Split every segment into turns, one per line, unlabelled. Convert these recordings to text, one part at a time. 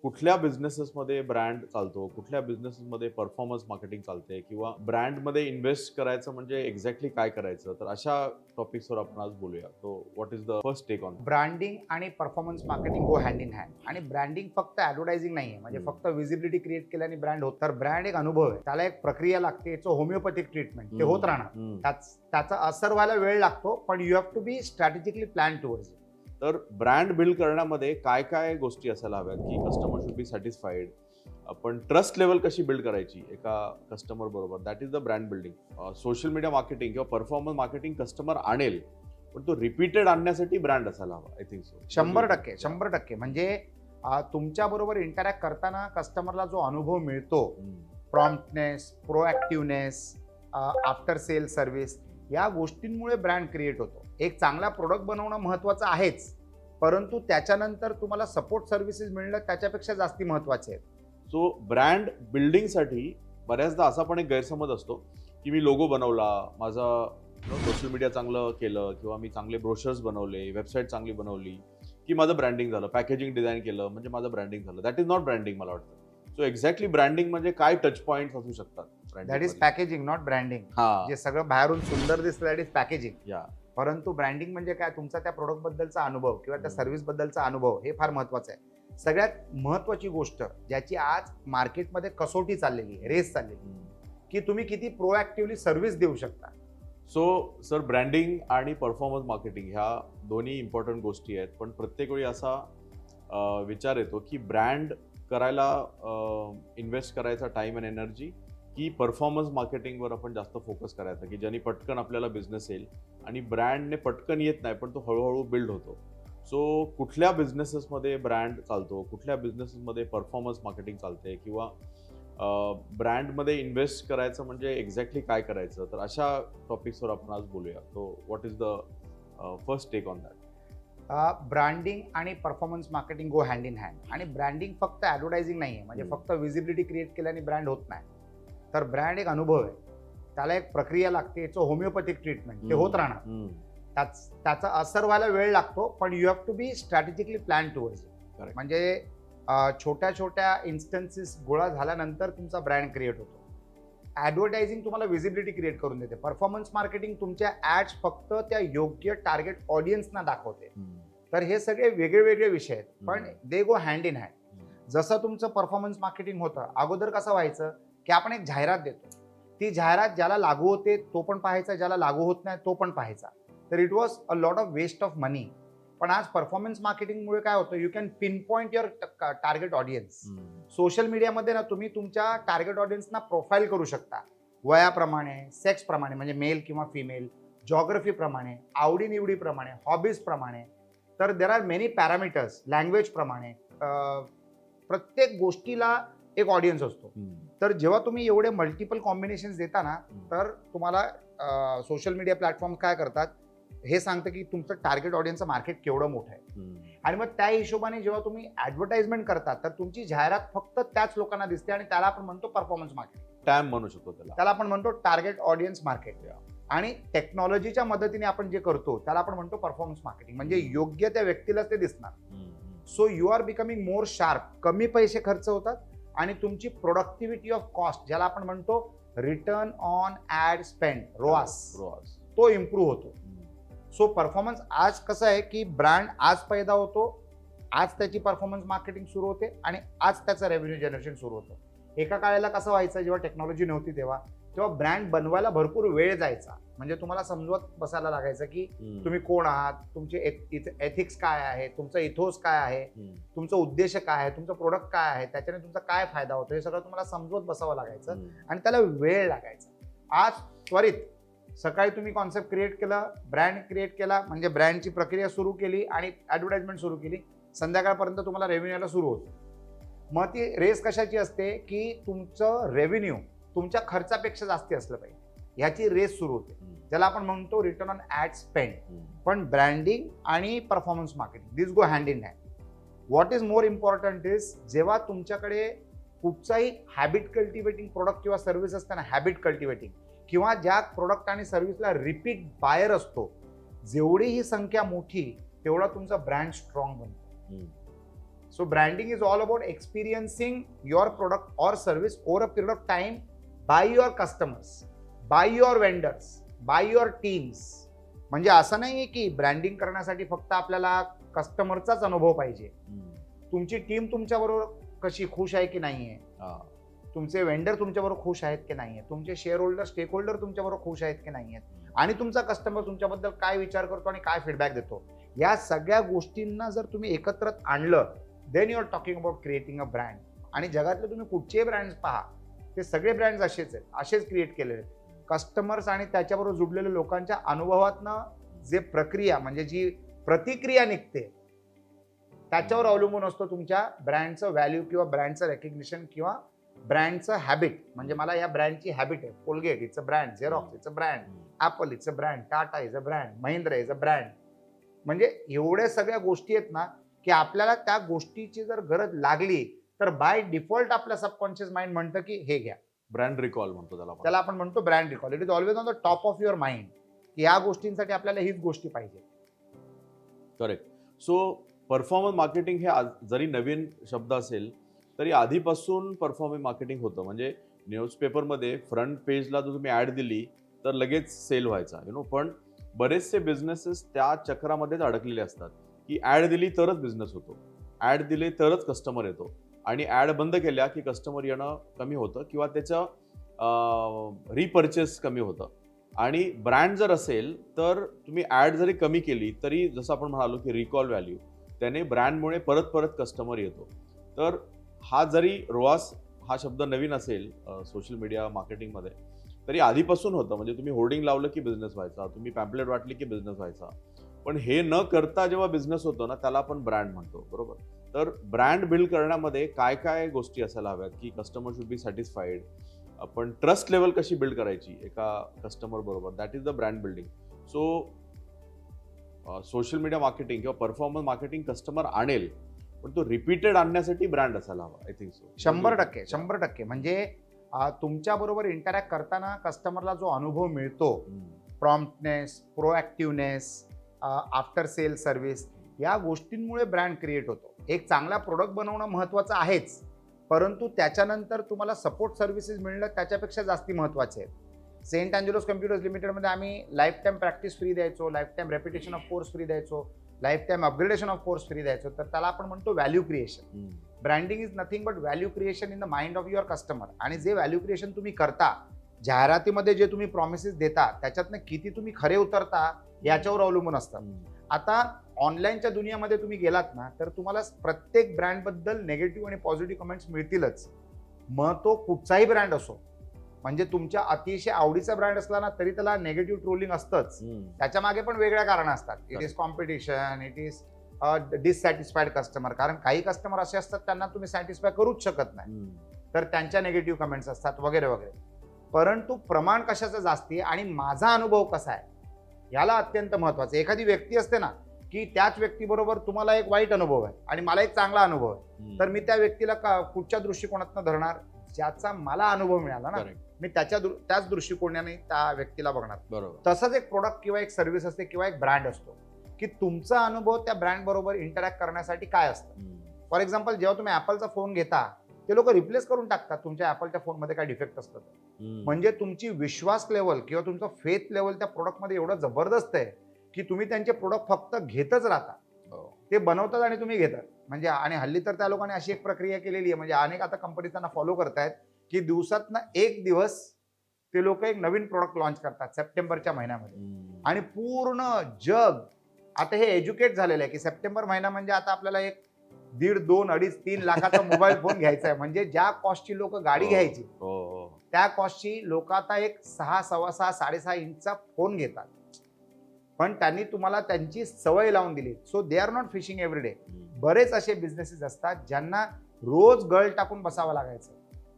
कुठल्या बिझनेसेसमध्ये ब्रँड चालतो, कुठल्या बिझनेसेसमध्ये परफॉर्मन्स मार्केटिंग चालते किंवा ब्रँडमध्ये इन्व्हेस्ट करायचं म्हणजे एक्झॅक्टली काय करायचं, तर अशा टॉपिक्सवर आपण आज बोलूया. So what is the first take on?
Branding आणि performance marketing go hand in hand. आणि ब्रँडिंग फक्त ॲडव्हर्टायझिंग नाहीये, म्हणजे फक्त विजिबिलिटी क्रिएट केल्याने ब्रँड होत. तर ब्रँड एक अनुभव आहे, त्याला एक प्रक्रिया लागते, याचं होमिओपॅथिक ट्रीटमेंट ते होत राहणार. त्याचा असर व्हायला वेळ लागतो, पण you have to be strategically plan towards it.
तर ब्रँड बिल्ड करण्यामध्ये काय काय गोष्टी असायला हव्यात की कस्टमर शुड बी सॅटिस्फाईड, आपण ट्रस्ट लेवल कशी बिल्ड करायची एका कस्टमर बरोबर, that is the brand building. Social media marketing किंवा परफॉर्मन्स मार्केटिंग कस्टमर आणेल, पण तो रिपीटेड आणण्यासाठी ब्रँड असायला हवा. आय थिंक सो
100% म्हणजे तुमच्या बरोबर इंटरॅक्ट करताना कस्टमरला जो अनुभव मिळतो, प्रॉम्प्टनेस, प्रोॲक्टिव्हनेस, आफ्टर सेल सर्व्हिस, या गोष्टींमुळे ब्रँड क्रिएट होतो. एक चांगला प्रोडक्ट बनवणं महत्त्वाचं आहेच, परंतु त्याच्यानंतर तुम्हाला सपोर्ट सर्व्हिसेस मिळणं त्याच्यापेक्षा जास्ती महत्त्वाचे आहेत.
सो ब्रँड बिल्डिंगसाठी बऱ्याचदा असा पण एक गैरसमज असतो की मी लोगो बनवला, माझा सोशल मीडिया चांगलं केलं किंवा मी चांगले ब्रोशर्स बनवले, वेबसाईट चांगली बनवली की माझं ब्रँडिंग झालं, पॅकेजिंग डिझाईन केलं म्हणजे माझं ब्रँडिंग झालं. That is not branding. मला वाटतं सो एक्झॅक्टली ब्रँडिंग म्हणजे काय टच पॉईंट्स असू शकतात.
That is packaging, not branding. जे सगळं बाहेरून सुंदर दिसतं दॅट इज पॅकेजिंग. परंतु ब्रँडिंग म्हणजे काय, तुमचा त्या प्रोडक्ट बद्दलचा अनुभव किंवा त्या सर्व्हिस बद्दलचा अनुभव, हे फार महत्वाचं आहे. सगळ्यात महत्वाची गोष्ट ज्याची आज मार्केटमध्ये कसोटी चाललेली आहे, रेस चाललेली, की तुम्ही किती प्रोॲक्टिव्हली सर्व्हिस देऊ शकता.
सो सर, ब्रँडिंग आणि परफॉर्मन्स मार्केटिंग ह्या दोन्ही इम्पॉर्टंट गोष्टी आहेत, पण प्रत्येक वेळी असा विचार येतो की ब्रँड करायला इन्व्हेस्ट करायचा टाइम अँड एनर्जी की परफॉर्मन्स मार्केटिंगवर आपण जास्त फोकस करायचा, की ज्यांनी पटकन आपल्याला बिझनेस येईल. आणि ब्रँडने पटकन येत नाही, पण तो हळूहळू बिल्ड होतो. सो कुठल्या बिझनेसेसमध्ये ब्रँड चालतो, कुठल्या बिझनेसेसमध्ये परफॉर्मन्स मार्केटिंग चालते किंवा ब्रँडमध्ये इन्व्हेस्ट करायचं म्हणजे एक्झॅक्टली काय करायचं, तर अशा टॉपिक्सवर आपण आज बोलूया. So what is the first take on that?
Branding आणि performance marketing go hand in hand. आणि ब्रँडिंग फक्त ॲडव्हर्टायझिंग नाहीये, म्हणजे फक्त विजिबिलिटी क्रिएट केल्याने ब्रँड होत नाही. तर ब्रँड एक अनुभव आहे, त्याला एक प्रक्रिया लागते, याचं होमिओपॅथिक ट्रीटमेंट ते होत राहणार. त्याचा असर व्हायला वेळ लागतो, पण you have to be strategically plan towards it. म्हणजे छोट्या छोट्या इन्स्टन्सेस गोळा झाल्यानंतर तुमचा ब्रँड क्रिएट होतो. ॲडव्हर्टायझिंग तुम्हाला विजिबिलिटी क्रिएट करून देते. परफॉर्मन्स मार्केटिंग तुमच्या ॲड्स फक्त त्या योग्य टार्गेट ऑडियन्सना दाखवते. तर हे सगळे वेगळे वेगळे विषय आहेत, पण दे गो हँड इन हँड. जसं तुमचं परफॉर्मन्स मार्केटिंग होतं, अगोदर कसं व्हायचं की आपण एक जाहिरात देतो, ती जाहिरात ज्याला लागू होते तो पण पाहायचा, ज्याला लागू होत नाही तो पण पाहायचा. तर it was a lot of waste of money. पण आज परफॉर्मन्स मार्केटिंगमुळे काय होतं, you can pinpoint your target audience. Social मीडियामध्ये ना तुम्ही तुमच्या टार्गेट ऑडियन्सना प्रोफाईल करू शकता, वयाप्रमाणे, सेक्सप्रमाणे म्हणजे मेल किंवा फिमेल, जॉग्रफीप्रमाणे, आवडीनिवडीप्रमाणे, हॉबीजप्रमाणे. तर देर आर मेनी पॅरामीटर्स, लँग्वेजप्रमाणे, प्रत्येक गोष्टीला एक ऑडियन्स असतो. तर जेव्हा तुम्ही एवढे मल्टिपल कॉम्बिनेशन्स देता ना, तर तुम्हाला सोशल मीडिया प्लॅटफॉर्म काय करतात, हे सांगतं की तुमचं टार्गेट ऑडियन्सचं मार्केट केवढं मोठं आहे. आणि मग त्या हिशोबाने जेव्हा तुम्ही ॲडव्हर्टाइजमेंट करता, तर तुमची जाहिरात फक्त त्याच लोकांना दिसते, आणि त्याला आपण म्हणतो परफॉर्मन्स मार्केट.
टॅम म्हणू शकतो त्याला
आपण म्हणतो टार्गेट ऑडियन्स मार्केट. आणि टेक्नॉलॉजीच्या मदतीने आपण जे करतो त्याला आपण म्हणतो परफॉर्मन्स मार्केटिंग. म्हणजे योग्य त्या व्यक्तीलाच ते दिसणार. So you are becoming more sharp. कमी पैसे खर्च होतात आणि तुमची प्रोडक्टिव्हिटी ऑफ कॉस्ट, ज्याला आपण म्हणतो return on add spend, ROAS, तो इम्प्रूव्ह होतो. सो परफॉर्मन्स आज कसं आहे की ब्रँड आज पैदा होतो, आज त्याची परफॉर्मन्स मार्केटिंग सुरू होते आणि आज त्याचं रेव्हेन्यू जनरेशन सुरू होतं. एका काळाला कसं व्हायचं, जेव्हा टेक्नॉलॉजी नव्हती तेव्हा ब्रँड बनवायला भरपूर वेळ जायचा. म्हणजे तुम्हाला समजवत बसायला लागायचं की तुम्ही कोण आहात, तुमचे एथिक्स काय आहे, तुमचं इथोस काय आहे, तुमचं उद्देश काय आहे, तुमचं प्रोडक्ट काय आहे, त्याच्याने तुमचा काय फायदा होतो, हे सगळं तुम्हाला समजवत बसावं लागायचं आणि त्याला वेळ लागायचा. आज त्वरित सकाळी तुम्ही कॉन्सेप्ट क्रिएट केला, ब्रँड क्रिएट केला, म्हणजे ब्रँडची प्रक्रिया सुरू केली आणि ॲडव्हर्टाइजमेंट सुरू केली, संध्याकाळपर्यंत तुम्हाला रेव्हेन्यू यायला सुरू होतो. मग ती रेस कशाची असते की तुमचं रेव्हेन्यू तुमच्या खर्चापेक्षा जास्त असलं पाहिजे, ह्याची रेस सुरू होते, ज्याला आपण म्हणतो रिटर्न ऑन ॲड स्पेंड. पण ब्रँडिंग आणि performance marketing this go hand in hand. What is more important is, जेव्हा तुमच्याकडे कुठचाही हॅबिट कल्टिवेटिंग प्रोडक्ट किंवा सर्व्हिस असते ना, हॅबिट कल्टिवेटिंग, किंवा ज्या प्रोडक्ट आणि सर्व्हिसला रिपीट बायर असतो, जेवढी ही संख्या मोठी तेवढा तुमचा ब्रँड स्ट्रॉंग बनतो. So branding is all about experiencing your product or service over a period of time by your customers, by your vendors, by your teams. म्हणजे असं नाहीये की ब्रँडिंग करण्यासाठी फक्त आपल्याला कस्टमरचाच अनुभव पाहिजे. तुमची टीम तुमच्याबरोबर कशी खुश आहे की नाहीये, तुमचे वेंडर तुमच्याबरोबर खुश आहेत की नाहीये, तुमचे शेअर होल्डर स्टेक होल्डर तुमच्याबरोबर खुश आहेत की नाहीयेत, आणि तुमचा कस्टमर तुमच्याबद्दल काय विचार करतो आणि काय फीडबॅक देतो, या सगळ्या गोष्टींना जर तुम्ही एकत्र आणलं, then you are talking about creating a brand. आणि जगातले तुम्ही कुठचेही ब्रँड्स पहा, ते सगळे ब्रँड्स असेच आहेत, असेच क्रिएट केलेले आहेत. कस्टमर्स आणि त्याच्याबरोबर जुडलेल्या लोकांच्या अनुभवातनं जे प्रक्रिया म्हणजे जी प्रतिक्रिया निघते त्याच्यावर अवलंबून असतो तुमच्या ब्रँडचं व्हॅल्यू किंवा ब्रँडचं रेकग्निशन किंवा ब्रँडचं हॅबिट. म्हणजे मला या ब्रँडची हॅबिट आहे. Colgate it's a brand, Xerox it's a brand, Apple it's a brand, Tata is a brand, Mahindra is a brand. म्हणजे एवढ्या सगळ्या गोष्टी आहेत ना की आपल्याला त्या गोष्टीची जर गरज लागली तर बाय डिफॉल्ट आपल्या सबकॉन्शियस माइंड म्हणतं की हे घ्या.
ब्रँड रिकॉल म्हणतो
त्याला आपण म्हणतो brand recall. It is always on the top of your mind की या गोष्टींसाठी आपल्याला हीच गोष्टी पाहिजे.
करेक्ट. सो परफॉर्मन्स मार्केटिंग हे जरी नवीन शब्द असेल तरी आधीपासून परफॉर्मन्स मार्केटिंग होतं. म्हणजे न्यूजपेपरमध्ये फ्रंट पेजला जर तुम्ही ॲड दिली तर लगेच सेल व्हायचा पण बरेचसे बिझनेसेस त्या चक्रामध्येच अडकलेले असतात की ॲड दिली तरच बिझनेस होतो, ॲड दिले तरच कस्टमर येतो, आणि ॲड बंद केल्या की कस्टमर येणं कमी होतं किंवा त्याचं रिपर्चेस कमी होतं. आणि ब्रँड जर असेल तर तुम्ही ॲड जरी कमी केली तरी जसं आपण म्हणालो की रिकॉल व्हॅल्यू, त्याने ब्रँडमुळे परत परत कस्टमर येतो. तर हा जरी रोआस हा शब्द नवीन असेल सोशल मीडिया मार्केटिंगमध्ये तरी आधीपासून होतं. म्हणजे तुम्ही होर्डिंग लावलं की बिझनेस व्हायचा, तुम्ही पॅम्पलेट वाटली की बिझनेस व्हायचा. पण हे न करता जेव्हा बिझनेस होतो ना त्याला आपण ब्रँड म्हणतो, बरोबर. तर ब्रँड बिल्ड करण्यामध्ये काय काय गोष्टी असायला हव्यात की कस्टमर शुड बी सॅटिस्फाईड, आपण ट्रस्ट लेवल कशी बिल्ड करायची एका कस्टमर बरोबर, that is the brand building. So social media marketing किंवा परफॉर्मन्स मार्केटिंग कस्टमर आणेल पण तो रिपीटेड आणण्यासाठी ब्रँड असायला हवा. I think so.
100%. म्हणजे तुमच्या बरोबर इंटरॅक्ट करताना कस्टमरला जो अनुभव मिळतो, प्रॉम्प्टनेस, प्रोॲक्टिव्हनेस, आफ्टर सेल सर्व्हिस, या गोष्टींमुळे ब्रँड क्रिएट होतो. एक चांगला प्रोडक्ट बनवणं महत्त्वाचं आहेच, परंतु त्याच्यानंतर तुम्हाला सपोर्ट सर्व्हिसेस मिळणं त्याच्यापेक्षा जास्ती महत्त्वाचे आहेत. सेंट अँजेलोस कम्प्युटर्स लिमिटेडमध्ये आम्ही लाईफ टाईम प्रॅक्टिस फ्री द्यायचो, lifetime repetition of course free द्यायचो, lifetime upgradation of course free द्यायचो. तर त्याला आपण म्हणतो value creation. Branding is nothing but value creation in the mind of your customer. आणि जे व्हॅल्यू क्रिएशन तुम्ही करता, जाहिरातीमध्ये जे तुम्ही प्रॉमिसेस देता त्याच्यातनं किती तुम्ही खरे उतरता याच्यावर अवलंबून असतं. आता ऑनलाईनच्या दुनियामध्ये तुम्ही गेलात ना तर तुम्हाला प्रत्येक ब्रँडबद्दल नेगेटिव्ह आणि पॉझिटिव्ह कमेंट्स मिळतीलच. मग तो कुठचाही ब्रँड असो, म्हणजे तुमच्या अतिशय आवडीचा ब्रँड असला ना तरी त्याला नेगेटिव्ह ट्रोलिंग असतंच. त्याच्या मागे पण वेगळ्या कारण असतात. It is competition, it is डिससॅटिस्फाईड customer. कारण काही कस्टमर असे असतात त्यांना तुम्ही सॅटिस्फाय करूच शकत नाही, तर त्यांच्या नेगेटिव्ह कमेंट्स असतात वगैरे वगैरे. परंतु प्रमाण कशाचं जास्ती आणि माझा अनुभव कसा आहे याला अत्यंत महत्वाचं. एखादी व्यक्ती असते ना की त्याच व्यक्तीबरोबर तुम्हाला एक वाईट अनुभव आहे आणि मला एक चांगला अनुभव आहे, तर मी त्या व्यक्तीला कुठच्या दृष्टिकोनातून धरणार, ज्याचा मला अनुभव मिळाला ना मी त्याच दृष्टिकोनाने त्या व्यक्तीला बघणार.
बरोबर.
तसंच एक प्रोडक्ट किंवा एक सर्व्हिस असते किंवा एक ब्रँड असतो की तुमचा अनुभव त्या ब्रँड बरोबर इंटरॅक्ट करण्यासाठी काय असतं. फॉर एक्झाम्पल, जेव्हा तुम्ही ॲपलचा फोन घेता ते लोक रिप्लेस करून टाकतात तुमच्या ॲपलच्या फोनमध्ये काय डिफेक्ट असतं. म्हणजे तुमची विश्वास लेवल किंवा तुमचं फेथ लेवल त्या प्रोडक्टमध्ये एवढं जबरदस्त आहे की तुम्ही त्यांचे प्रोडक्ट फक्त घेतच राहता. ते बनवतात आणि तुम्ही घेतात. म्हणजे आणि हल्ली तर त्या लोकांनी अशी एक प्रक्रिया केलेली आहे, म्हणजे अनेक आता कंपनी त्यांना फॉलो करतायत की दिवसातनं एक दिवस ते लोक एक नवीन प्रोडक्ट लॉन्च करतात सप्टेंबरच्या महिन्यामध्ये. आणि पूर्ण जग आता हे एज्युकेट झालेलं आहे की सप्टेंबर महिना म्हणजे आता आपल्याला एक 1.5, 2, 2.5, 3 लाखाचा मोबाईल फोन घ्यायचा आहे. म्हणजे ज्या कॉस्टची लोक गाडी घ्यायची त्या कॉस्टची लोक आता एक 6, 6.5, 6.5 इंचचा फोन घेतात. पण त्यांनी तुम्हाला त्यांची सवय लावून दिली. So they are not fishing every day. बरेच असे बिझनेसेस असतात ज्यांना रोज गळ टाकून बसावं लागायचं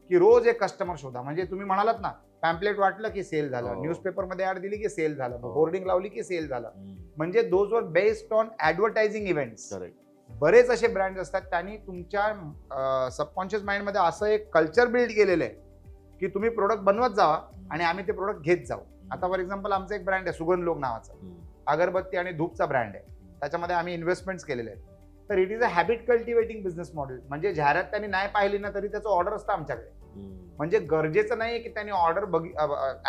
की रोज एक कस्टमर शोधा. म्हणजे तुम्ही म्हणालात ना, पॅम्पलेट वाटलं की सेल झालं, न्यूजपेपरमध्ये ॲड दिली की सेल झालं, होर्डिंग लावली की सेल झालं. म्हणजे those were based on advertising events. बरेच असे ब्रँड असतात त्यांनी तुमच्या सबकॉन्शियस माइंडमध्ये असं एक कल्चर बिल्ड केलेलं आहे की तुम्ही प्रोडक्ट बनवत जावा आणि आम्ही ते प्रोडक्ट घेत जाऊ. आता फॉर एक्झाम्पल, आमचं एक ब्रँड आहे सुगंध लोक नावाचा, अगरबत्ती आणि धूपचा ब्रँड आहे. त्याच्यामध्ये आम्ही इन्व्हेस्टमेंट्स केलेले आहेत. तर it is a habit cultivating business model. म्हणजे जाहिरात त्यांनी नाही पाहिली ना तरी त्याचं ऑर्डर असतं आमच्याकडे. म्हणजे गरजेचं नाही की त्यांनी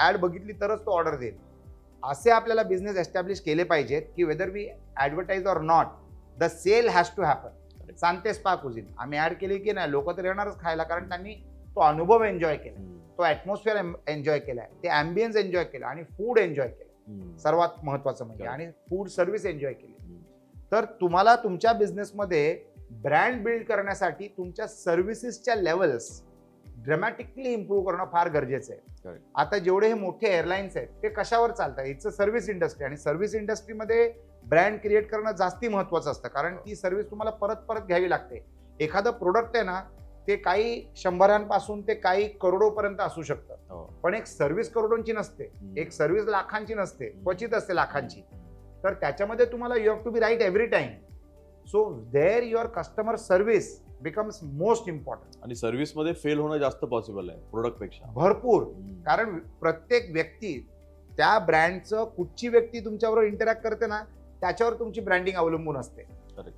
ऍड बघितली तरच तो ऑर्डर देईल. असे आपल्याला बिझनेस एस्टॅब्लिश केले पाहिजेत की whether we advertise or not, the sale has to happen. Sante Spa Cuisine आम्ही ऍड केली की नाही, लोक तर येणारच खायला, कारण त्यांनी तो अनुभव एन्जॉय केला, तो ऍटमॉस्फिअर एन्जॉय केलाय, ते अँबियन्स एन्जॉय केलं आणि फूड एन्जॉय केलं, सर्वात महत्वाचं म्हणजे, आणि फूड सर्व्हिस एन्जॉय केली. तर तुम्हाला तुमच्या बिझनेसमध्ये ब्रँड बिल्ड करण्यासाठी तुमच्या सर्व्हिसेसच्या लेवल्स ड्रमॅटिकली इम्प्रूव्ह करणं फार गरजेचं आहे. आता जेवढे हे मोठे एअरलाईन्स आहेत ते कशावर चालतात, इट्स अ सर्व्हिस इंडस्ट्री, आणि सर्व्हिस इंडस्ट्रीमध्ये ब्रँड क्रिएट करणं जास्ती महत्वाचं असतं, कारण ती सर्व्हिस तुम्हाला परत परत घ्यावी लागते. एखादं प्रोडक्ट आहे ना, ते काही शंभरांपासून ते काही करोडोपर्यंत असू शकतं, पण एक सर्व्हिस करोडोंची नसते, एक सर्व्हिस लाखांची नसते, क्वचित असते लाखांची. तर त्याच्यामध्ये तुम्हाला you have to be right every time. So there your customer service becomes most important.
आणि सर्व्हिस मध्ये फेल होणं जास्त पॉसिबल आहे प्रोडक्ट पेक्षा,
भरपूर. कारण प्रत्येक व्यक्ती, त्या ब्रँडचं कुठची व्यक्ती तुमच्याबरोबर इंटरॅक्ट करते ना, त्याच्यावर तुमची ब्रँडिंग अवलंबून असते.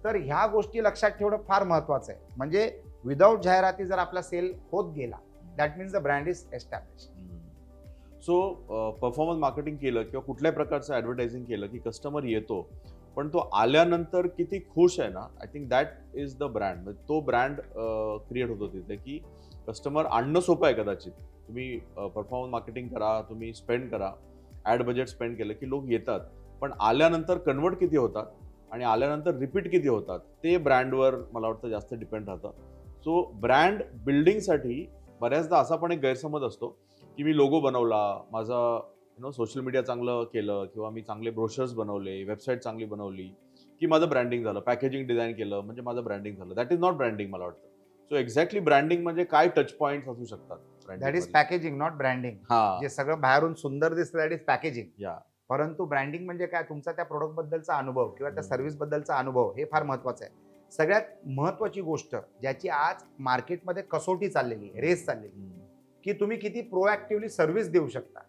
तर ह्या गोष्टी लक्षात ठेवणं फार महत्वाचं आहे. म्हणजे विदाऊट जाहिराती जर आपला सेल होत गेला, that means the brand is establish.
So performance marketing केलं किंवा कुठल्याही प्रकारचं ऍडव्हर्टायझिंग केलं की कस्टमर येतो, पण तो आल्यानंतर किती खुश आहे ना, I think that is the brand. तो ब्रँड क्रिएट होतो तिथे की कस्टमर आणणं सोपं आहे. कदाचित तुम्ही परफॉर्मन्स मार्केटिंग करा, तुम्ही स्पेंड करा, ऍड बजेट स्पेंड केलं की लोक येतात, पण आल्यानंतर कन्वर्ट किती होतात आणि आल्यानंतर रिपीट किती होतात ते ब्रँडवर मला वाटतं जास्त डिपेंड राहतं. सो ब्रँड बिल्डिंगसाठी बऱ्याचदा असा पण एक गैरसमज असतो की मी लोगो बनवला, माझा सोशल मीडिया चांगलं केलं, किंवा मी चांगले ब्रोशर्स बनवले, वेबसाईट चांगली बनवली की माझं ब्रँडिंग झालं, पॅकेजिंग डिझाईन केलं म्हणजे माझं ब्रँडिंग झालं. दॅट इज नॉट ब्रँडिंग मला वाटतं. सो एक्झॅक्टली ब्रँडिंग म्हणजे काय टच पॉईंट्स असू शकतात?
That is packaging, not branding. जे सगळं बाहेरून सुंदर दिसतं दॅट इज पॅकेजिंग. परंतु ब्रँडिंग म्हणजे काय, तुमचा त्या प्रोडक्ट बद्दलचा अनुभव किंवा त्या सर्व्हिस बद्दलचा अनुभव, हे फार महत्वाचं आहे. सगळ्यात महत्वाची गोष्ट ज्याची आज मार्केटमध्ये कसोटी चाललेली, रेस चाललेली, की तुम्ही किती प्रोएक्टिव्हली सर्व्हिस देऊ शकता.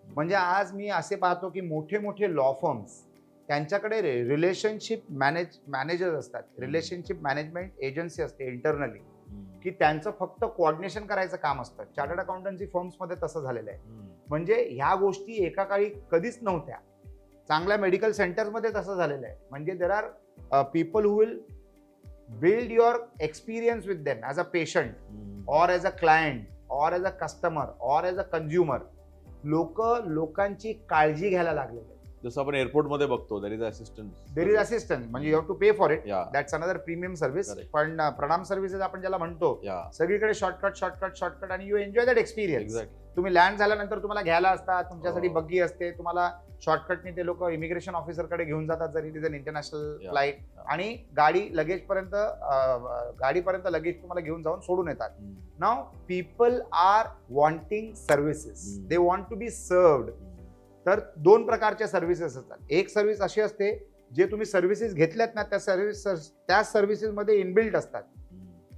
म्हणजे आज मी असे पाहतो की मोठे मोठे लॉ फर्म्स, त्यांच्याकडे रिलेशनशिप मॅनेजर असतात, रिलेशनशिप मॅनेजमेंट एजन्सी असते इंटरनली, की त्यांचं फक्त कोऑर्डिनेशन करायचं काम असतं. चार्टर्ड अकाउंटन्सी फर्म्समध्ये तसं झालेलं आहे. म्हणजे ह्या गोष्टी एका काळी कधीच नव्हत्या. चांगल्या मेडिकल सेंटर्समध्ये तसं झालेलं आहे. म्हणजे there are people who will build your experience with them as a patient or as a client or as a customer or as a consumer. लोकांची काळजी घ्यायला लागलेले.
जसं आपण एअरपोर्टमध्ये बघतो, देर इज
असिस्टंट, म्हणजे you have to pay for it, that's another premium service. पण प्रणाम सर्व्हिसेस आपण ज्याला म्हणतो, सगळीकडे शॉर्टकट आणि यू एन्जॉय दॅट एक्सपिरियन्स. तुम्ही लँड झाल्यानंतर तुम्हाला घ्यायला असतात, तुमच्यासाठी बग्गी असते, तुम्हाला शॉर्टकटने ते लोक इमिग्रेशन ऑफिसरकडे घेऊन जातात जर it is an international flight, आणि गाडीपर्यंत लगेज तुम्हाला घेऊन जाऊन सोडून येतात. Now people are wanting services, they want to be served. तर दोन प्रकारच्या सर्व्हिसेस असतात. एक सर्व्हिस अशी असते जे तुम्ही सर्व्हिसेस घेतल्यात ना, त्या सर्व्हिसेसमध्ये इनबिल्ट असतात.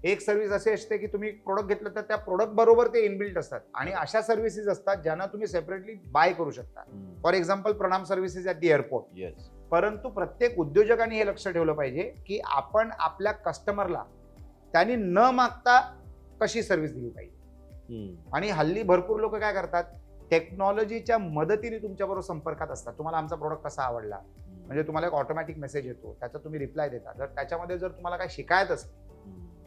एक सर्व्हिस अशी असते की तुम्ही प्रोडक्ट घेतलं तर त्या प्रोडक्ट बरोबर ते इनबिल्ट असतात. आणि अशा सर्व्हिसेस असतात ज्यांना तुम्ही सेपरेटली बाय करू शकता. फॉर एक्झाम्पल प्रणाम सर्व्हिसेस ॲट दी एअरपोर्ट. परंतु प्रत्येक उद्योजकांनी हे लक्ष ठेवलं पाहिजे की आपण आपल्या कस्टमरला त्यांनी न मागता कशी सर्व्हिस दिली पाहिजे. आणि हल्ली भरपूर लोक काय करतात, टेक्नॉलॉजीच्या मदतीने तुमच्याबरोबर संपर्कात असतात. तुम्हाला आमचा प्रोडक्ट कसा आवडला, म्हणजे तुम्हाला एक ऑटोमॅटिक मेसेज येतो, त्याचा तुम्ही रिप्लाय देता. जर त्याच्यामध्ये जर तुम्हाला काय शिकायत असेल,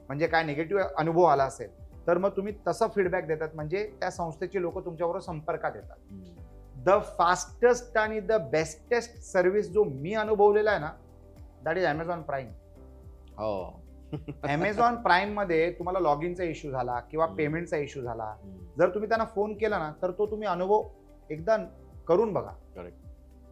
म्हणजे काय निगेटिव्ह अनुभव आला असेल, तर मग तुम्ही तसं फीडबॅक देतात. म्हणजे त्या संस्थेची लोक तुमच्याबरोबर संपर्कात येतात. द फास्टेस्ट आणि द बेस्टेस्ट सर्व्हिस जो मी अनुभवलेला आहे ना, that is Amazon prime. Amazon prime मध्ये तुम्हाला लॉग इनचा इश्यू झाला किंवा पेमेंटचा इश्यू झाला, जर तुम्ही त्यांना फोन केला ना, तर तो तुम्ही अनुभव एकदा करून बघा.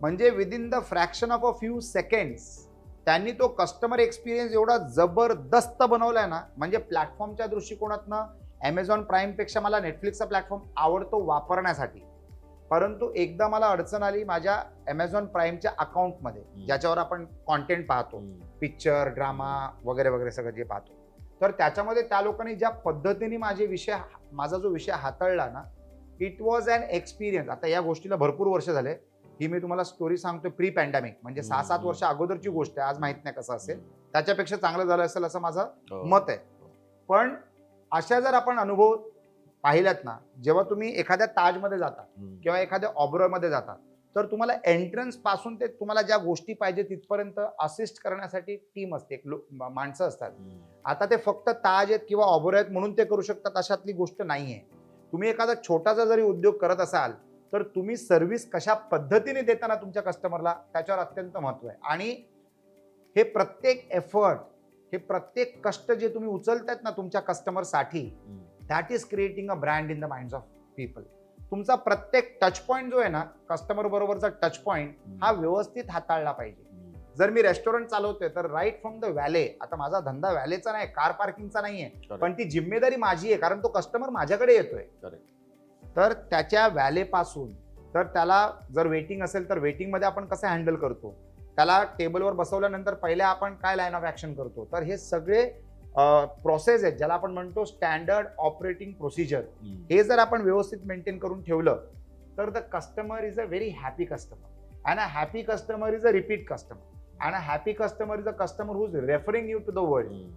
म्हणजे within the fraction of a few seconds त्यांनी तो कस्टमर एक्सपिरियन्स एवढा जबरदस्त बनवलाय ना. म्हणजे प्लॅटफॉर्मच्या दृष्टिकोनातनं अमेझॉन प्राईमपेक्षा मला नेटफ्लिक्सचा प्लॅटफॉर्म आवडतो वापरण्यासाठी. परंतु एकदा मला अडचण आली माझ्या अमेझॉन प्राईमच्या अकाउंटमध्ये, ज्याच्यावर आपण कॉन्टेंट पाहतो, पिक्चर, ड्रामा वगैरे वगैरे सगळं जे पाहतो. तर त्याच्यामध्ये त्या लोकांनी ज्या पद्धतीने माझा जो विषय हाताळला ना, इट वॉज अन एक्सपिरियन्स. आता या गोष्टीला भरपूर वर्ष झाले. ही मी तुम्हाला स्टोरी सांगतो प्री पॅन्डेमिक, म्हणजे 6-7 वर्ष अगोदरची गोष्ट आहे. आज माहित नाही कसं असेल. त्याच्यापेक्षा चांगलं झालं असेल असं माझं
हो.
मत आहे. पण अशा जर आपण अनुभव पाहिल्यात ना, जेव्हा तुम्ही एखाद्या ताजमध्ये जाता
हम्म.
किंवा एखाद्या ऑबरॉयमध्ये जाता, तर तुम्हाला एंट्रन्स पासून ते तुम्हाला ज्या गोष्टी पाहिजे तिथपर्यंत असिस्ट करण्यासाठी टीम असते, माणसं असतात.
हम्म.
आता ते फक्त ताज आहेत किंवा ऑबरॉय आहेत म्हणून ते करू शकतात अशातली गोष्ट नाहीये. तुम्ही एखादा छोटासा जरी उद्योग करत असाल तर तुम्ही सर्व्हिस कशा पद्धतीने देताना तुमच्या कस्टमरला त्याच्यावर अत्यंत महत्व आहे. आणि हे प्रत्येक एफर्ट, हे प्रत्येक कष्ट जे तुम्ही उचलतायत ना तुमच्या कस्टमरसाठी,
हम्म.
That is creating a brand in the minds of people. तुमचा प्रत्येक टच पॉईंट जो आहे ना, कस्टमर बरोबरचा टच पॉईंट हा व्यवस्थित हाताळला पाहिजे.
हम्म.
जर मी रेस्टॉरंट चालवतोय तर राईट फ्रॉम द व्हॅले, आता माझा धंदा व्हॅलेचा नाही, कार पार्किंगचा नाहीये,
Correct.
पण ती जिम्मेदारी माझी आहे कारण तो कस्टमर माझ्याकडे येतोय.
Correct.
तर त्याच्या व्हॅलेपासून, तर त्याला जर वेटिंग असेल तर वेटिंगमध्ये आपण कसं हँडल करतो, त्याला टेबलवर बसवल्यानंतर पहिले आपण काय लाईन ऑफ ऍक्शन करतो, तर हे सगळे प्रोसेस आहेत ज्याला आपण म्हणतो स्टँडर्ड ऑपरेटिंग प्रोसिजर.
हम्म.
हे जर आपण व्यवस्थित मेंटेन करून ठेवलं तर the customer is a very happy customer, and a happy customer is a repeat customer, and a happy customer is a customer who is referring you to the world.
Hmm.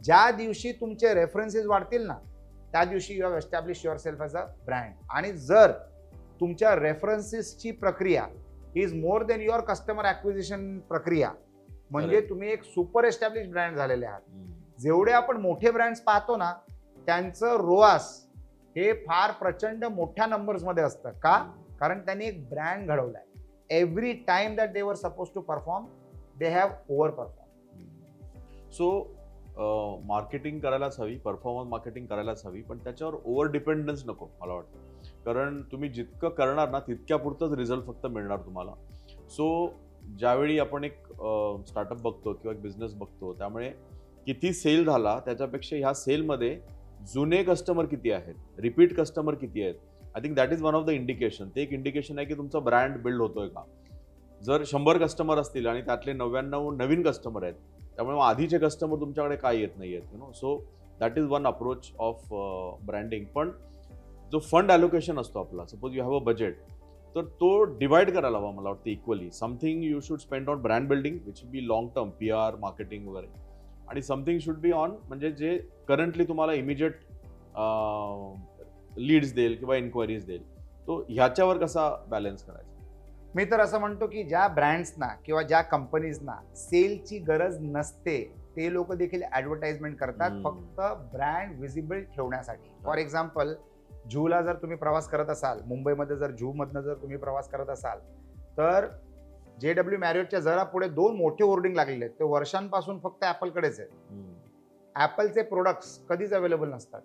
ज्या दिवशी तुमचे references वाढतील ना, त्या दिवशी you have establish yourself as a brand. आणि जर तुमच्या रेफरन्सेसची प्रक्रिया is more than your customer acquisition प्रक्रिया, म्हणजे
Correct.
तुम्ही एक सुपर एस्टॅब्लिश ब्रँड झालेले आहात.
हम्म.
जेवढे आपण मोठे ब्रँड्स पाहतो ना, त्यांचं रोआस हे फार प्रचंड मोठ्या नंबर्समध्ये असतं. का? कारण त्यांनी एक ब्रँड घडवलाय. Every time that they were supposed to perform, they have over perform.
So marketing करायलाच हवी, परफॉर्मन्स मार्केटिंग करायलाच हवी, पण त्याच्यावर ओव्हर डिपेंडन्स नको मला वाटतं. कारण तुम्ही जितकं करणार ना तितक्या पुरतंच रिझल्ट फक्त मिळणार तुम्हाला. सो ज्यावेळी आपण एक स्टार्टअप बघतो किंवा एक बिझनेस बघतो, त्यामुळे किती सेल झाला त्याच्यापेक्षा ह्या सेलमध्ये जुने कस्टमर किती आहेत, रिपीट कस्टमर किती आहेत, I think that is one of the indication. ते एक इंडिकेशन आहे की तुमचा ब्रँड बिल्ड होतोय का. जर 100 कस्टमर असतील आणि त्यातले 99 नवीन कस्टमर आहेत, त्यामुळे मग आधीचे कस्टमर तुमच्याकडे काय येत नाही आहेत, so that is one approach of branding. पण जो फंड ॲलोकेशन असतो आपला, suppose you have a budget, तर तो डिवाइड करायला हवा मला वाटतं equally. Something you should spend on brand building which be long term, PR, marketing वगैरे, आणि समथिंग शुड बी ऑन म्हणजे जे करंटली तुम्हाला इमिजिएट लीड्स देईल किंवा इन्क्वायरीज देईल. तो ह्याच्यावर कसा बॅलन्स करायचा.
मी तर असं म्हणतो की ज्या ब्रँड्सना किंवा ज्या कंपनीजना सेलची गरज नसते, ते लोक देखील ॲडव्हर्टाइजमेंट करतात फक्त ब्रँड विजिबल ठेवण्यासाठी. फॉर एक्झाम्पल, झूला जर तुम्ही प्रवास करत असाल, मुंबईमध्ये जर झूमधनं जर तुम्ही प्रवास करत असाल, तर JW मॅरियटच्या जरा पुढे 2 मोठे होर्डिंग लागलेले आहेत. ते वर्षांपासून फक्त ॲपलकडेच आहेत. ॲपलचे प्रोडक्ट्स कधीच अवेलेबल नसतात.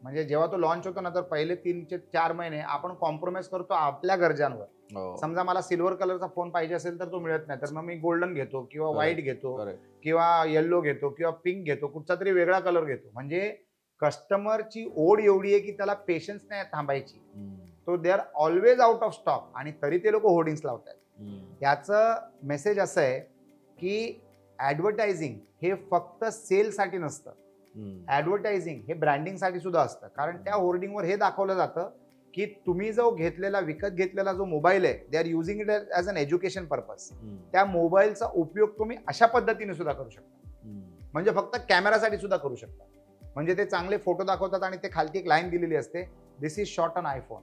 म्हणजे जेव्हा तो लॉन्च होतो ना, तर पहिले 3 ते 4 महिने आपण कॉम्प्रोमाइज करतो आपल्या गरजांवर. समजा मला सिल्वर कलरचा फोन पाहिजे असेल तर तो मिळत नाही, तर मग मी गोल्डन घेतो किंवा व्हाईट घेतो किंवा येल्लो घेतो किंवा पिंक घेतो, कुठचा तरी वेगळा कलर घेतो. म्हणजे कस्टमरची ओढ एवढी आहे की त्याला पेशन्स नाही थांबायची. तो they are always out of stock, आणि तरी ते लोक होर्डिंग्स लावतात. याचं मेसेज असं आहे की ॲडव्हर्टायझिंग हे फक्त सेलसाठी नसतं, ॲडव्हर्टायझिंग हे ब्रँडिंगसाठी सुद्धा असतं. कारण त्या होर्डिंगवर हे दाखवलं जातं की तुम्ही जो घेतलेला, विकत घेतलेला जो मोबाईल आहे, they are using it as an education purpose. त्या मोबाईलचा उपयोग तुम्ही अशा पद्धतीने सुद्धा करू शकता, म्हणजे फक्त कॅमेरासाठी सुद्धा करू शकता. म्हणजे ते चांगले फोटो दाखवतात आणि ते खालती एक लाईन दिलेली असते, दिस इज शॉट ऑन आयफोन.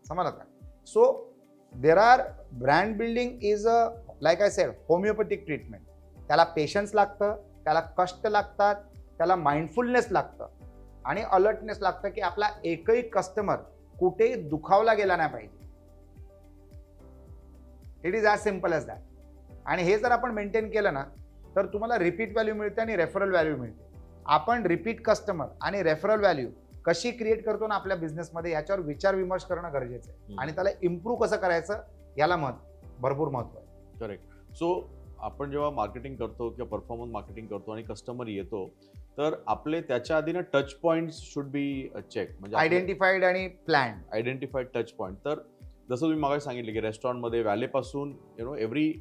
समजलं का? So there are brand building is a, like I said, homeopathic treatment. त्याला पेशन्स लागतं, त्याला कष्ट लागतात, त्याला माइंडफुलनेस लागतं आणि अलर्टनेस लागतं की आपला एकही कस्टमर कुठेही दुखावला गेला नाही पाहिजे. It is as simple as that. आणि हे जर आपण मेंटेन केलं ना, तर तुम्हाला रिपीट व्हॅल्यू मिळते आणि रेफरल व्हॅल्यू मिळते. आपण रिपीट कस्टमर आणि रेफरल व्हॅल्यू कशी क्रिएट करतो ना आपल्या बिझनेसमध्ये, याच्यावर विचार विमर्श करणं गरजेचं आहे. आणि त्याला इम्प्रूव्ह कसं करायचं याला भरपूर महत्व आहे.
करेक्ट. सो आपण जेव्हा मार्केटिंग करतो किंवा परफॉर्मन्स मार्केटिंग करतो आणि कस्टमर येतो, तर आपले त्याच्या आधी ना touch points should be check, म्हणजे
आयडेंटिफाईड आणि प्लॅन.
Identified touch point. तर जसं तुम्ही मागे सांगितलं की रेस्टॉरंटमध्ये व्हॅलेपासून every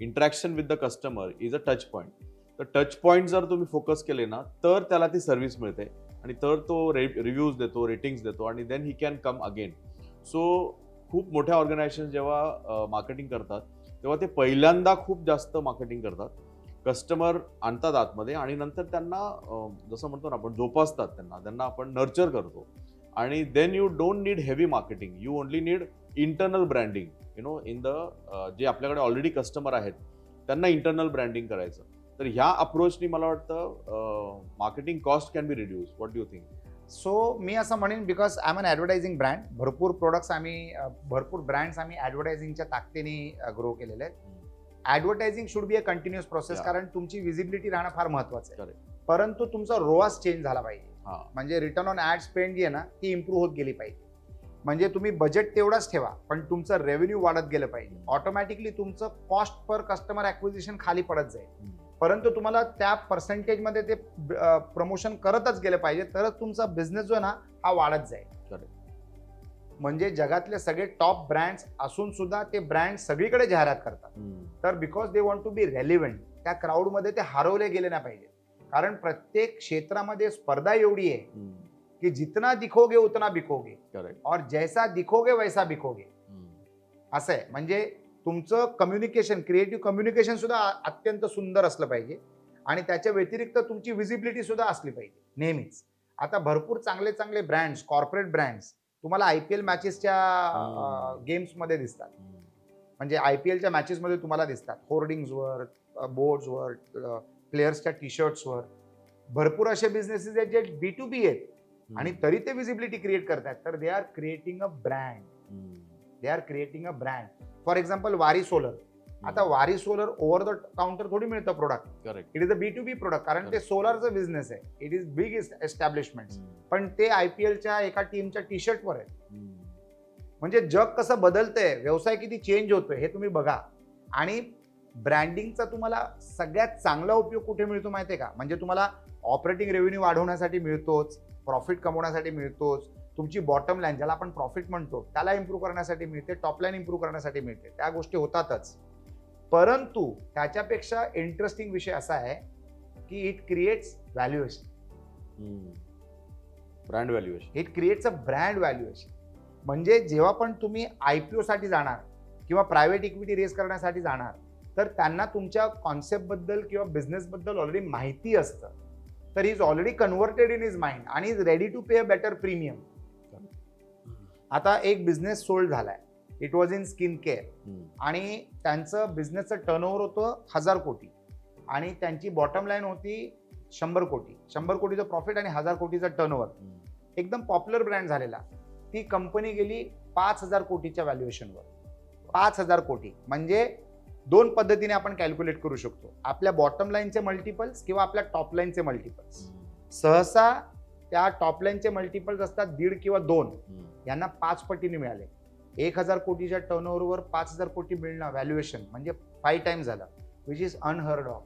interaction with the customer is a touch point. तर टच पॉईंट जर तुम्ही फोकस केले ना, तर त्याला ती सर्व्हिस मिळते आणि तर तो रिव्ह्यूज देतो, रेटिंग्स देतो, आणि then he can come again. So खूप मोठ्या ऑर्गनायझेशन जेव्हा मार्केटिंग करतात तेव्हा ते पहिल्यांदा खूप जास्त मार्केटिंग करतात, कस्टमर आणतात आतमध्ये आणि नंतर त्यांना जसं म्हणतो ना आपण जोपासतात, त्यांना आपण नर्चर करतो. आणि then you don't need heavy marketing, you only need internal branding. In the जे आपल्याकडे ऑलरेडी कस्टमर आहेत त्यांना इंटरनल ब्रँडिंग करायचं. तर ह्या अप्रोचनी मला वाटतं marketing cost can be reduce. What do you think?
So मी असं म्हणेन, because I am an advertising brand, भरपूर ब्रँड्स आम्ही ॲडव्हर्टायझिंगच्या ताकदीने ग्रो केलेले आहेत. Advertising should be a continuous process,
Yeah.
कारण तुमची विजिबिलिटी राहणं फार महत्वाचं आहे.
Correct.
परंतु तुमचा रोआस चेंज झाला पाहिजे.
हां.
म्हणजे रिटर्न ऑन ॲड स्पेंड जी आहे ना, ती इम्प्रूव्ह होत गेली पाहिजे. म्हणजे तुम्ही बजेट तेवढाच ठेवा, पण तुमचं रेव्हेन्यू वाढत गेलं पाहिजे. ऑटोमॅटिकली तुमचं कॉस्ट पर कस्टमर ॲक्विजिशन खाली पडत जाईल. परंतु तुम्हाला त्या पर्सेंटेजमध्ये ते प्रमोशन करतच गेलं पाहिजे, तरच तुमचा बिझनेस जो आहे ना हा वाढत जाईल.
Correct.
म्हणजे जगातले सगळे टॉप ब्रँड्स असून सुद्धा ते ब्रँड सगळीकडे जाहिरात करतात. तर because they want to be relevant, त्या क्राऊडमध्ये ते हरवले गेले नाही पाहिजे. कारण प्रत्येक क्षेत्रामध्ये स्पर्धा एवढी आहे की जितना दिखोगे उतना बिकोगे,
करेक्ट.
और जैसा दिखोगे वैसा बिकोगे. असं आहे. म्हणजे तुमचं कम्युनिकेशन, क्रिएटिव्ह कम्युनिकेशन सुद्धा अत्यंत सुंदर असलं पाहिजे आणि त्याच्या व्यतिरिक्त तुमची विजिबिलिटी सुद्धा असली पाहिजे नेहमीच. आता भरपूर चांगले चांगले ब्रँड्स, कॉर्पोरेट ब्रँड्स तुम्हाला IPL मॅचेसच्या गेम्समध्ये दिसतात. म्हणजे IPLच्या मॅचेसमध्ये तुम्हाला दिसतात, होर्डिंग्सवर, बोर्ड्सवर, प्लेयर्सच्या टी शर्ट्सवर. भरपूर असे बिझनेसेस आहेत जे B2B आहेत आणि तरी ते विजिबिलिटी क्रिएट करतात. तर they are creating a brand. For example वारी सोलर. आता वारी सोलर ओव्हर द काउंटर थोडी मिळतं product.
Correct.
It is a B2B product, कारण ते सोलारचं बिझनेस आहे. इट इज बिग एस्टॅब्लिशमेंट, पण ते IPLच्या एका टीमच्या टी शर्टवर आहे. म्हणजे जग कसं बदलतंय, व्यवसाय किती चेंज होतोय हे तुम्ही बघा. आणि ब्रँडिंगचा तुम्हाला सगळ्यात चांगला उपयोग कुठे मिळतो माहितीये का? म्हणजे तुम्हाला ऑपरेटिंग रेव्हेन्यू वाढवण्यासाठी मिळतोच, प्रॉफिट कमवण्यासाठी मिळतोच, तुमची बॉटम लाईन ज्याला आपण प्रॉफिट म्हणतो त्याला इम्प्रूव्ह करण्यासाठी मिळते, टॉप लाईन इम्प्रूव्ह करण्यासाठी मिळते. त्या गोष्टी होतातच. परंतु त्याच्यापेक्षा इंटरेस्टिंग विषय असा आहे की it creates valuation.
Brand valuation.
It creates a brand valuation. म्हणजे जेव्हा पण तुम्ही IPO साठी जाणार किंवा प्रायव्हेट इक्विटी रेज करण्यासाठी जाणार, तर त्यांना तुमच्या कॉन्सेप्टबद्दल किंवा बिझनेसबद्दल ऑलरेडी माहिती असतं. तर is already converted in his mind आणि is ready to pay a better premium. आता एक बिझनेस सोल्ड झालाय, it was in skin care आणि त्यांचं बिझनेसचं टर्नओव्हर होतं 1000 कोटी आणि त्यांची बॉटम लाईन होती 100 कोटी. 100 कोटीचं प्रॉफिट आणि 1000 कोटीचा टर्नओव्हर. एकदम पॉप्युलर ब्रँड झालेला. ती कंपनी गेली 5000 कोटीच्या व्हॅल्युएशनवर. 5000 कोटी म्हणजे दोन पद्धतीने आपण कॅल्क्युलेट करू शकतो, आपल्या बॉटम लाईनचे मल्टिपल्स किंवा आपल्या टॉप लाईनचे मल्टिपल्स. सहसा त्या टॉप लाईनचे मल्टिपल्स असतात 1.5 किंवा 2. यांना 5 पटीने मिळाले. 1000 कोटीच्या टर्नओव्हरवर 5000 कोटी मिळणं व्हॅल्युएशन म्हणजे 5 टाइम्स झालं, विच इज अनहर्ड ऑफ.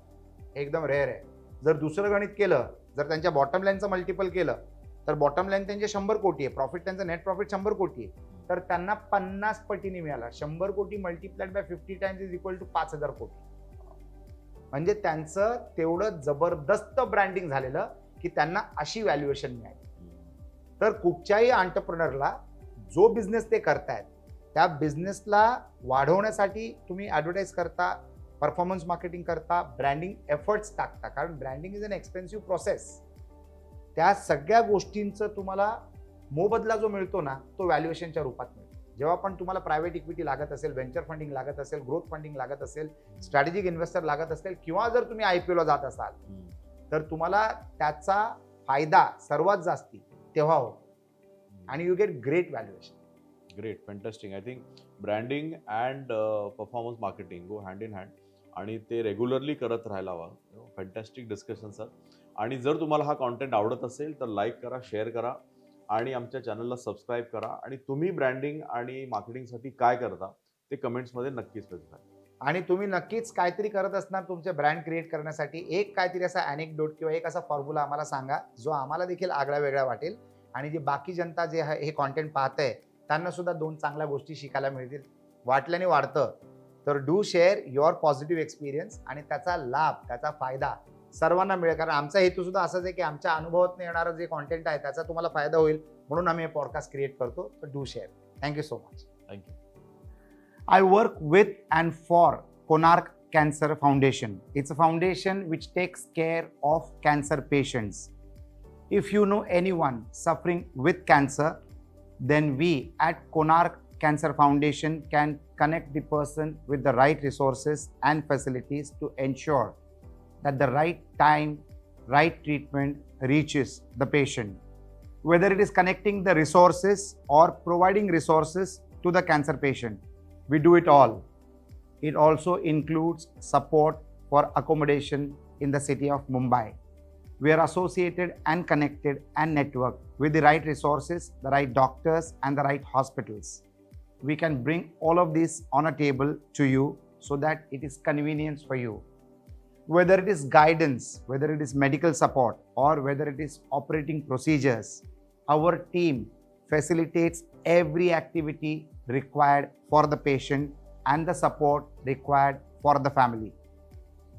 एकदम रेअर आहे. जर दुसरं गणित केलं, जर त्यांच्या बॉटम लाईनचं मल्टिपल केलं तर बॉटम लाईन त्यांचे 100 कोटी आहे, प्रॉफिट त्यांचं नेट प्रॉफिट 100 कोटी आहे, तर त्यांना 50 पटीने मिळाला. 100 koti multiplied by 50 times is equal to 5000 koti. म्हणजे त्यांचं तेवढं जबरदस्त ब्रँडिंग झालेलं की त्यांना अशी व्हॅल्युएशन मिळाली. तर कुठच्याही एंटरप्रेनरला जो बिझनेस ते करतायत त्या बिझनेसला वाढवण्यासाठी तुम्ही ॲडव्हर्टाईज करता, परफॉर्मन्स मार्केटिंग करता, ब्रँडिंग एफर्ट्स टाकता, कारण branding is an expensive process. त्या सगळ्या गोष्टींचं तुम्हाला मोबदला जो मिळतो ना, तो व्हॅल्युएशनच्या रूपात मिळतो. जेव्हा पण तुम्हाला प्रायव्हेट इक्विटी लागत असेल, व्हेंचर फंडिंग लागत असेल, ग्रोथ फंडिंग लागत असेल, स्ट्रॅटेजिक इन्व्हेस्टर लागत असेल किंवा जर तुम्ही IPOला जात असाल तर तुम्हाला त्याचा फायदा सर्वात जास्ती तेव्हा होतो आणि you get great valuation.
Great, fantastic. I think branding and performance marketing go hand in hand आणि ते रेग्युलरली करत राहायला हवं. Fantastic discussion sir. आणि जर तुम्हाला हा कॉन्टेंट आवडत असेल तर लाईक करा, शेअर करा आणि आमच्या चॅनलला सबस्क्राईब करा. आणि तुम्ही ब्रँडिंग आणि मार्केटिंगसाठी काय करता ते कमेंट्समध्ये नक्कीच स्पेसिफाय.
आणि तुम्ही नक्कीच काहीतरी करत असणार तुमचे ब्रँड क्रिएट करण्यासाठी. एक काहीतरी असा अनेक्डोट किंवा एक असा फॉर्म्युला आम्हाला सांगा जो आम्हाला देखील आगळा वेगळा वाटेल आणि जी बाकी जनता जे हे कॉन्टेंट पाहतंय त्यांना सुद्धा 2 चांगल्या गोष्टी शिकायला मिळतील. वाटल्याने वाढतं. तर do share your positive experience आणि त्याचा लाभ, त्याचा फायदा सर्वांना मिळेल. कारण आमचा हेतू सुद्धा असाच आहे की आमच्या अनुभवातून येणारं जे कॉन्टेंट आहे त्याचा तुम्हाला फायदा होईल, म्हणून आम्ही हे पॉडकास्ट क्रिएट करतो. तर do share. Thank you so much.
Thank you.
I work with and for Konark Cancer Foundation. It's a foundation which takes care of cancer patients. If you know anyone suffering with cancer, then we at Konark Cancer Foundation can connect the person with the right resources and facilities to ensure that the right time, right treatment reaches the patient. Whether it is connecting the resources or providing resources to the cancer patient, we do it all. It also includes support for accommodation in the city of Mumbai. We are associated and connected and networked with the right resources, the right doctors, and the right hospitals. We can bring all of this on a table to you so that it is convenience for you. Whether it is guidance, whether it is medical support, or whether it is operating procedures, our team facilitates every activity required for the patient and the support required for the family.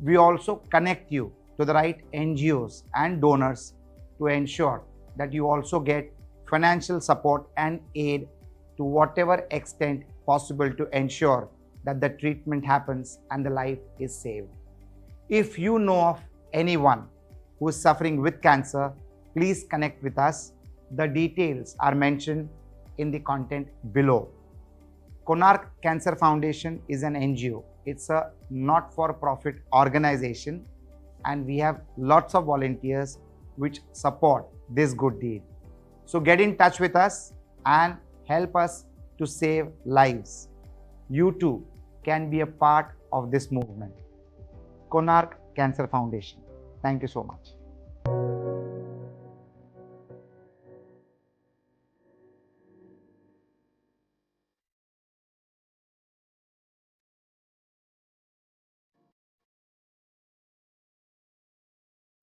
We also connect you to the right NGOs and donors to ensure that you also get financial support and aid to whatever extent possible to ensure that the treatment happens and the life is saved. If you know of anyone who is suffering with cancer, please connect with us. The details are mentioned in the content below. Konark Cancer Foundation is an NGO. It's a not-for-profit organization, and we have lots of volunteers which support this good deed. So get in touch with us and help us to save lives. You too can be a part of this movement. Konark Cancer Foundation. Thank you so much.